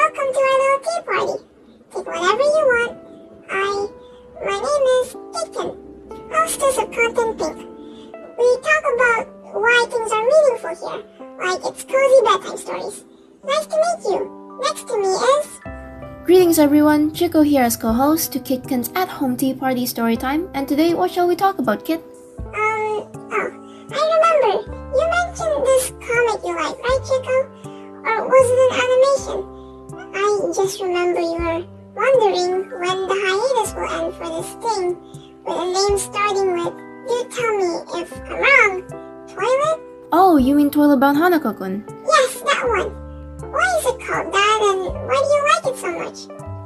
welcome to our little tea party. Take whatever you want. My name is Kitken, hostess of Content Pink. We talk about why things are meaningful here, like it's cozy bedtime stories. Nice to meet you. Next to me is... Greetings everyone, Chiko here as co-host to Kitken's at-home tea party storytime, and today what shall we talk about, Kit? I remember, you mentioned this comic you like, right, Chiko? Or was it an animation? I just remember you were wondering when the hiatus will end for this thing, with a name starting with, do tell me if I'm wrong, Toilet? Oh, you mean Toilet Bound Hanako-kun? Yes, that one. Why is it called that, and why do you like it so much?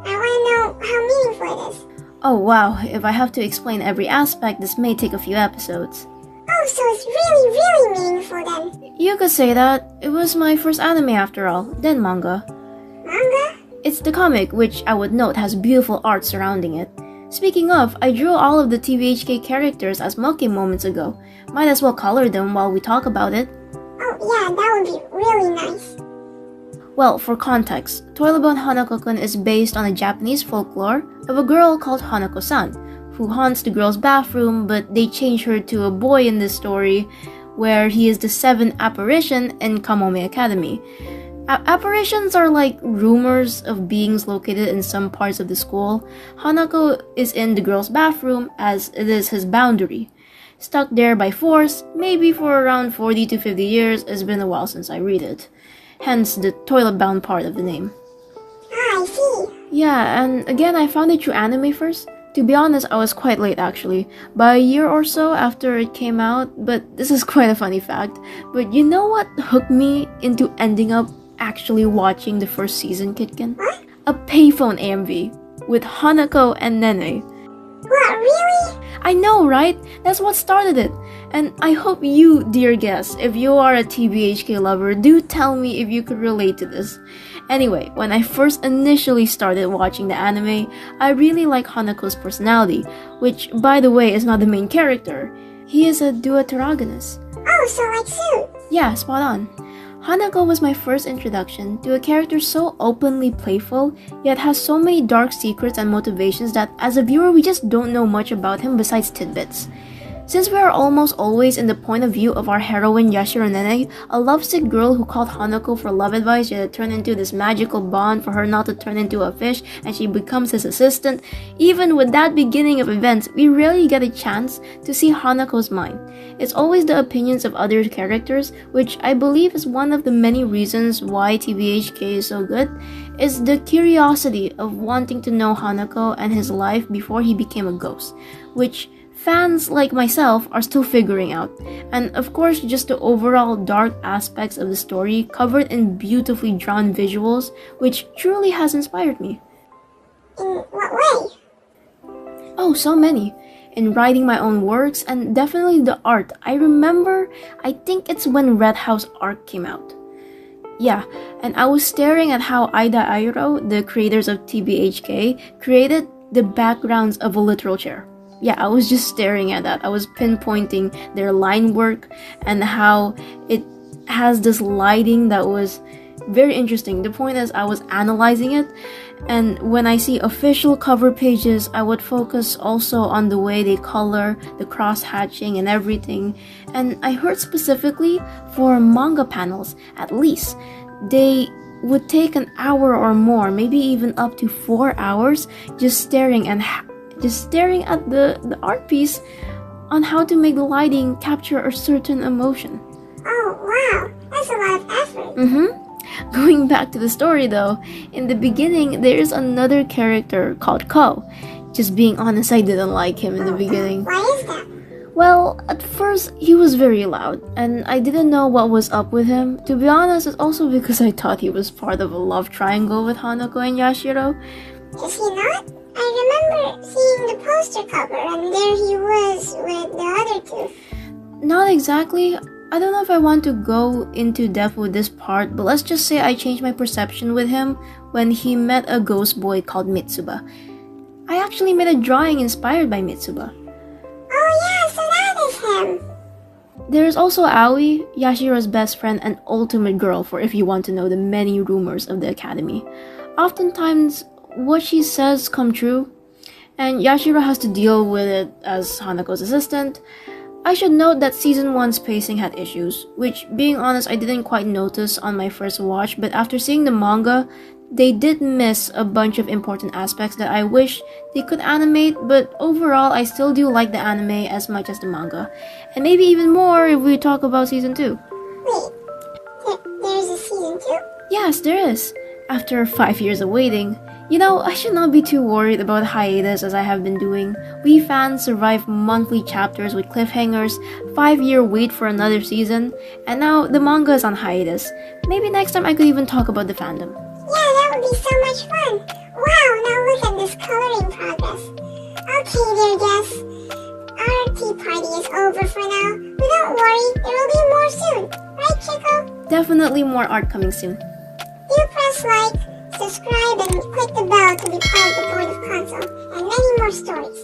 I want to know how meaningful it is. Oh wow, if I have to explain every aspect, this may take a few episodes. Oh, so it's really meaningful then. You could say that. It was my first anime after all, then manga. Manga? It's the comic, which I would note has beautiful art surrounding it. Speaking of, I drew all of the TBHK characters as mokke moments ago. Might as well color them while we talk about it. Oh yeah, that would be really nice. Well, for context, Toilet Bound Hanako-kun is based on a Japanese folklore of a girl called Hanako-san, who haunts the girl's bathroom, but they change her to a boy in this story, where he is the 7th apparition in Kamome Academy. Apparitions are like rumors of beings located in some parts of the school. Hanako is in the girl's bathroom, as it is his boundary. Stuck there by force, maybe for around 40 to 50 years, it's been a while since I read it. Hence the toilet-bound part of the name. Ah, I see. Yeah, and again, I found it through anime first. To be honest, I was quite late actually, by a year or so after it came out, but this is quite a funny fact. But you know what hooked me into ending up actually watching the first season, Kitken? What? A payphone AMV with Hanako and Nene. What, really? I know, right? That's what started it. And I hope you, dear guest, if you are a TBHK lover, do tell me if you could relate to this. Anyway, when I first initially started watching the anime, I really like Hanako's personality, which, by the way, is not the main character. He is a deuteragonist. Oh, so like Suit. Yeah, spot on. Hanako was my first introduction to a character so openly playful, yet has so many dark secrets and motivations that as a viewer we just don't know much about him besides tidbits. Since we are almost always in the point of view of our heroine Yashiro Nene, a lovesick girl who called Hanako for love advice yet it turned into this magical bond for her not to turn into a fish and she becomes his assistant, even with that beginning of events, we rarely get a chance to see Hanako's mind. It's always the opinions of other characters, which I believe is one of the many reasons why TBHK is so good, is the curiosity of wanting to know Hanako and his life before he became a ghost, which fans like myself are still figuring out, and of course just the overall dark aspects of the story covered in beautifully drawn visuals, which truly has inspired me. In what way? Oh, so many. In writing my own works, and definitely the art. I think it's when Red House Arc came out. Yeah, and I was staring at how Aida Airo, the creators of TBHK, created the backgrounds of a literal chair. Yeah, I was just staring at that. I was pinpointing their line work and how it has this lighting that was very interesting. The point is, I was analyzing it, and when I see official cover pages, I would focus also on the way they color, the cross-hatching and everything. And I heard specifically for manga panels, at least, they would take an hour or more, maybe even up to 4 hours, just staring at the art piece on how to make the lighting capture a certain emotion. Oh, wow. That's a lot of effort. Going back to the story though, in the beginning there is another character called Ko. Just being honest, I didn't like him in the beginning. Why is that? Well, at first he was very loud, and I didn't know what was up with him. To be honest, it's also because I thought he was part of a love triangle with Hanako and Yashiro. Is he not? I remember seeing the poster cover and there he was with the other two. Not exactly. I don't know if I want to go into depth with this part, but let's just say I changed my perception with him when he met a ghost boy called Mitsuba. I actually made a drawing inspired by Mitsuba. Oh yeah, so that is him. There's also Aoi, Yashiro's best friend and ultimate girl for if you want to know the many rumors of the academy. Oftentimes, what she says come true, and Yashiro has to deal with it as Hanako's assistant. I should note that season 1's pacing had issues, which, being honest, I didn't quite notice on my first watch, but after seeing the manga, they did miss a bunch of important aspects that I wish they could animate, but overall, I still do like the anime as much as the manga, and maybe even more if we talk about season 2. Wait, there's a season 2? Yes, there is. After 5 years of waiting. You know, I should not be too worried about hiatus as I have been doing. We fans survive monthly chapters with cliffhangers, 5-year wait for another season, and now the manga is on hiatus. Maybe next time I could even talk about the fandom. Yeah, that would be so much fun. Wow, now look at this coloring progress. Okay, dear guests, our tea party is over for now, but don't worry, there will be more soon. Right, Chiko? Definitely more art coming soon. Do press like, subscribe, and click the bell to be part of the Board of Consul, and many more stories.